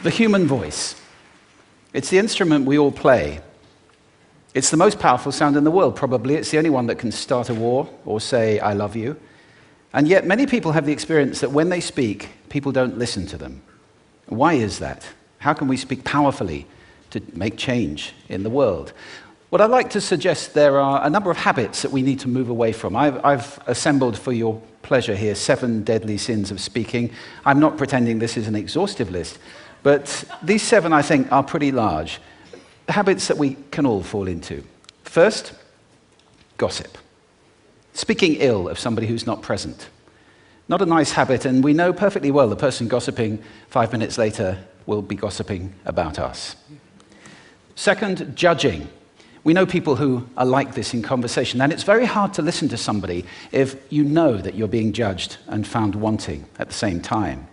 The human voice. It's the instrument we all play. It's the most powerful sound in the world, probably. It's the only one that can start a war or say, I love you. And yet many people have the experience that when they speak, people don't listen to them. Why is that? How can we speak powerfully to make change in the world? What I'd like to suggest, there are a number of habits that we need to move away from. I've assembled for your pleasure here 7 deadly sins of speaking. I'm not pretending this is an exhaustive list, but these 7, I think, are pretty large. Habits that we can all fall into. First, gossip. Speaking ill of somebody who's not present. Not a nice habit, and we know perfectly well the person gossiping 5 minutes later will be gossiping about us. Second, judging. We know people who are like this in conversation, and it's very hard to listen to somebody if you know that you're being judged and found wanting at the same time.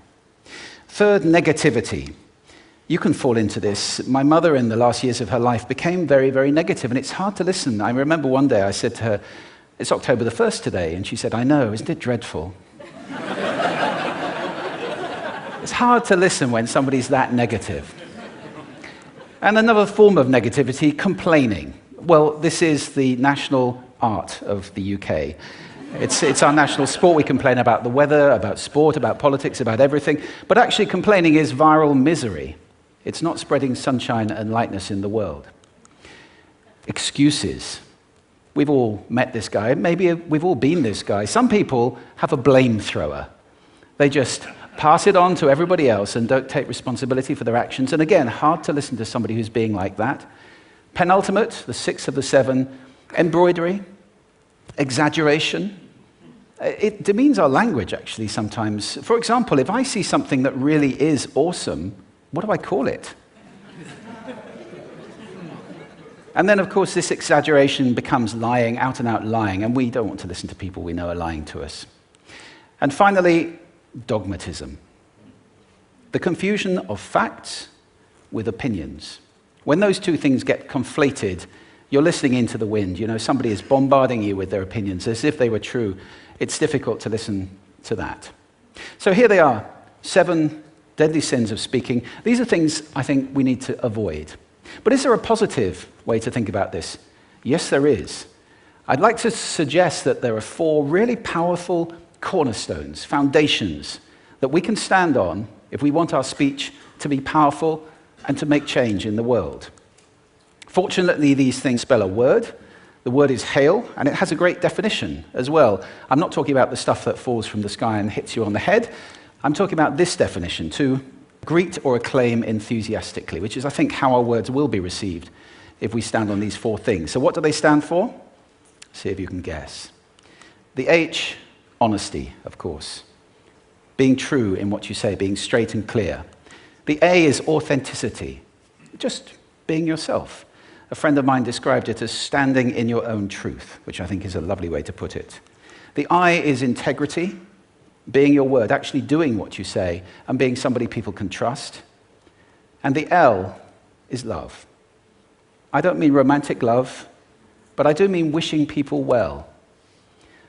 Third, negativity. You can fall into this. My mother, in the last years of her life, became very, very negative, and it's hard to listen. I remember one day I said to her, it's October the 1st today, and she said, I know, isn't it dreadful? It's hard to listen when somebody's that negative. And another form of negativity, complaining. Well, this is the national art of the UK. It's our national sport. We complain about the weather, about sport, about politics, about everything. But actually, complaining is viral misery. It's not spreading sunshine and lightness in the world. Excuses. We've all met this guy. Maybe we've all been this guy. Some people have a blame thrower. They just pass it on to everybody else and don't take responsibility for their actions. And again, hard to listen to somebody who's being like that. Penultimate, the 6th of the 7, embroidery, exaggeration. It demeans our language, actually, sometimes. For example, if I see something that really is awesome, what do I call it? And then, of course, this exaggeration becomes lying, out-and-out lying, and we don't want to listen to people we know are lying to us. And finally, dogmatism. The confusion of facts with opinions. When those two things get conflated, you're listening into the wind. You know, somebody is bombarding you with their opinions as if they were true. It's difficult to listen to that. So here they are, 7 deadly sins of speaking. These are things I think we need to avoid. But is there a positive way to think about this? Yes, there is. I'd like to suggest that there are 4 really powerful cornerstones, foundations, that we can stand on if we want our speech to be powerful and to make change in the world. Fortunately, these things spell a word. The word is hail, and it has a great definition as well. I'm not talking about the stuff that falls from the sky and hits you on the head. I'm talking about this definition, to greet or acclaim enthusiastically, which is, I think, how our words will be received if we stand on these 4 things. So what do they stand for? See if you can guess. The H, honesty, of course. Being true in what you say, being straight and clear. The A is authenticity, just being yourself. A friend of mine described it as standing in your own truth, which I think is a lovely way to put it. The I is integrity, being your word, actually doing what you say, and being somebody people can trust. And the L is love. I don't mean romantic love, but I do mean wishing people well.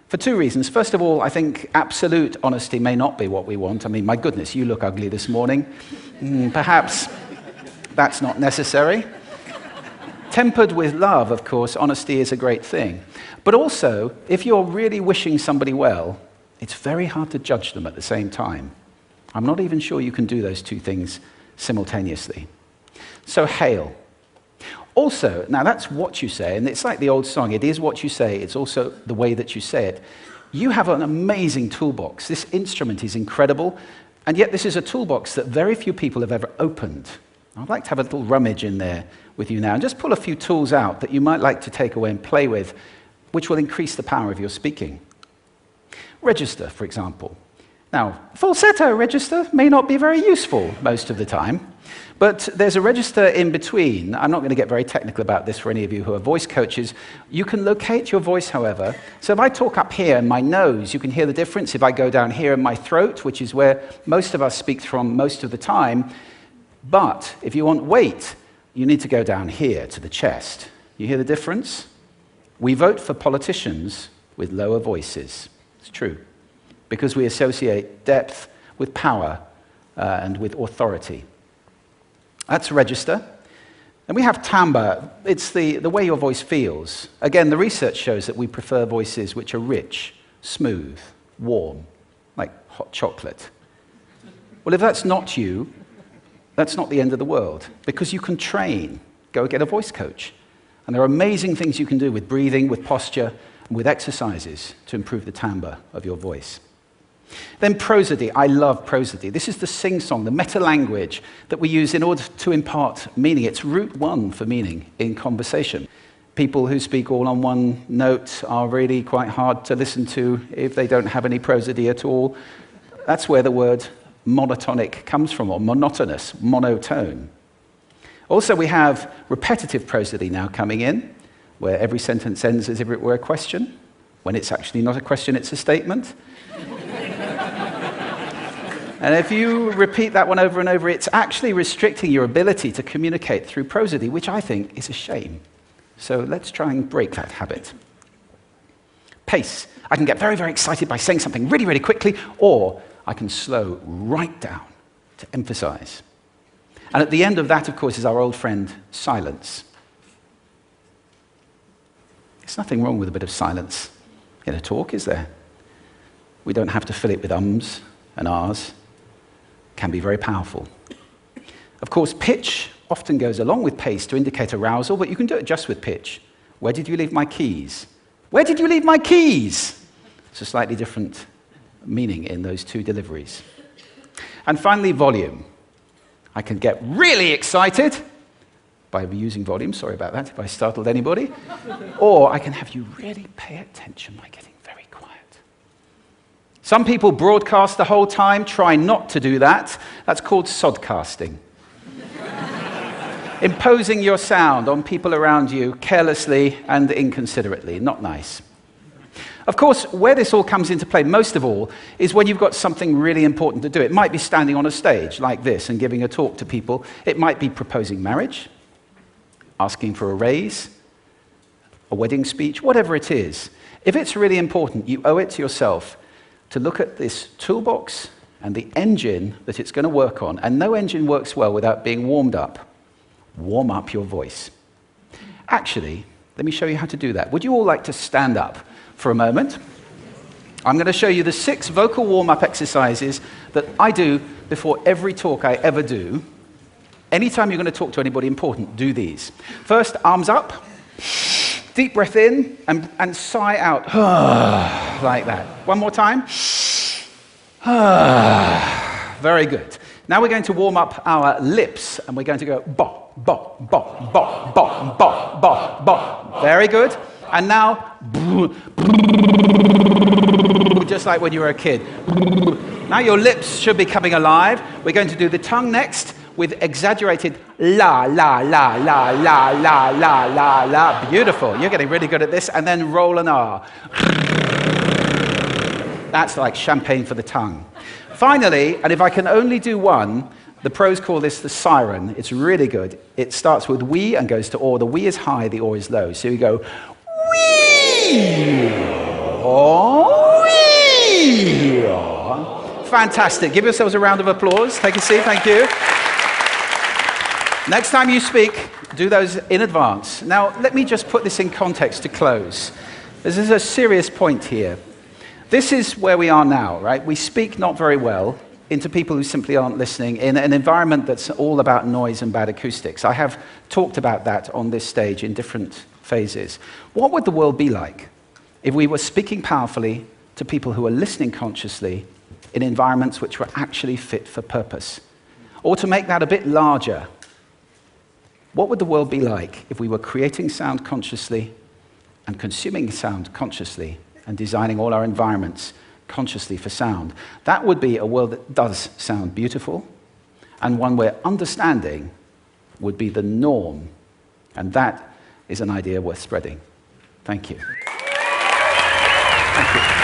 For 2 reasons. First of all, I think absolute honesty may not be what we want. I mean, my goodness, you look ugly this morning. Perhaps that's not necessary. Tempered with love, of course, honesty is a great thing. But also, if you're really wishing somebody well, it's very hard to judge them at the same time. I'm not even sure you can do those 2 things simultaneously. So, hail. Also, now that's what you say, and it's like the old song, it is what you say, it's also the way that you say it. You have an amazing toolbox. This instrument is incredible, and yet this is a toolbox that very few people have ever opened. I'd like to have a little rummage in there with you now, and just pull a few tools out that you might like to take away and play with, which will increase the power of your speaking. Register, for example. Now, falsetto register may not be very useful most of the time, but there's a register in between. I'm not going to get very technical about this for any of you who are voice coaches. You can locate your voice, however. So if I talk up here in my nose, you can hear the difference. If I go down here in my throat, which is where most of us speak from most of the time. But if you want weight, you need to go down here to the chest. You hear the difference? We vote for politicians with lower voices. It's true. Because we associate depth with power and with authority. That's register. And we have timbre. It's the way your voice feels. Again, the research shows that we prefer voices which are rich, smooth, warm, like hot chocolate. Well, if that's not you, that's not the end of the world, because you can train. Go get a voice coach. And there are amazing things you can do with breathing, with posture, and with exercises to improve the timbre of your voice. Then prosody. I love prosody. This is the sing-song, the meta-language that we use in order to impart meaning. It's route one for meaning in conversation. People who speak all on one note are really quite hard to listen to if they don't have any prosody at all. That's where the word monotonic comes from, or monotonous, monotone. Also, we have repetitive prosody now coming in, where every sentence ends as if it were a question, when it's actually not a question, it's a statement. And if you repeat that one over and over, it's actually restricting your ability to communicate through prosody, which I think is a shame. So let's try and break that habit. Pace. I can get very, very excited by saying something really, really quickly, or I can slow right down to emphasize. And at the end of that, of course, is our old friend, silence. There's nothing wrong with a bit of silence in a talk, is there? We don't have to fill it with ums and ahs. It can be very powerful. Of course, pitch often goes along with pace to indicate arousal, but you can do it just with pitch. Where did you leave my keys? Where did you leave my keys? It's a slightly different meaning in those two deliveries. And finally, volume. I can get really excited by using volume, sorry about that if I startled anybody, or I can have you really pay attention by getting very quiet. Some people broadcast the whole time. Try not to do that. That's called sodcasting. Imposing your sound on people around you carelessly and inconsiderately. Not nice. Of course, where this all comes into play most of all is when you've got something really important to do. It might be standing on a stage like this and giving a talk to people. It might be proposing marriage, asking for a raise, a wedding speech, whatever it is. If it's really important, you owe it to yourself to look at this toolbox and the engine that it's going to work on. And no engine works well without being warmed up. Warm up your voice. Actually, let me show you how to do that. Would you all like to stand up for a moment? I'm going to show you the 6 vocal warm-up exercises that I do before every talk I ever do. Anytime you're going to talk to anybody important, do these. First, arms up. Deep breath in and sigh out. Like that. One more time. Very good. Now we're going to warm up our lips, and we're going to go bop, bop, bop, bop, bop, bop, bop, bop. Very good. And now, just like when you were a kid. Now your lips should be coming alive. We're going to do the tongue next with exaggerated la, la, la, la, la, la, la, la, la. Beautiful. You're getting really good at this. And then roll an R. That's like champagne for the tongue. Finally, and if I can only do one, the pros call this the siren. It's really good. It starts with we and goes to or. The we is high, the or is low. So you go wee, or wee. Fantastic. Give yourselves a round of applause. Take a seat. Thank you. Next time you speak, do those in advance. Now, let me just put this in context to close. This is a serious point here. This is where we are now, right? We speak not very well into people who simply aren't listening in an environment that's all about noise and bad acoustics. I have talked about that on this stage in different phases. What would the world be like if we were speaking powerfully to people who are listening consciously in environments which were actually fit for purpose? Or to make that a bit larger, what would the world be like if we were creating sound consciously and consuming sound consciously and designing all our environments consciously for sound? That would be a world that does sound beautiful, and one where understanding would be the norm. And that is an idea worth spreading. Thank you. Thank you.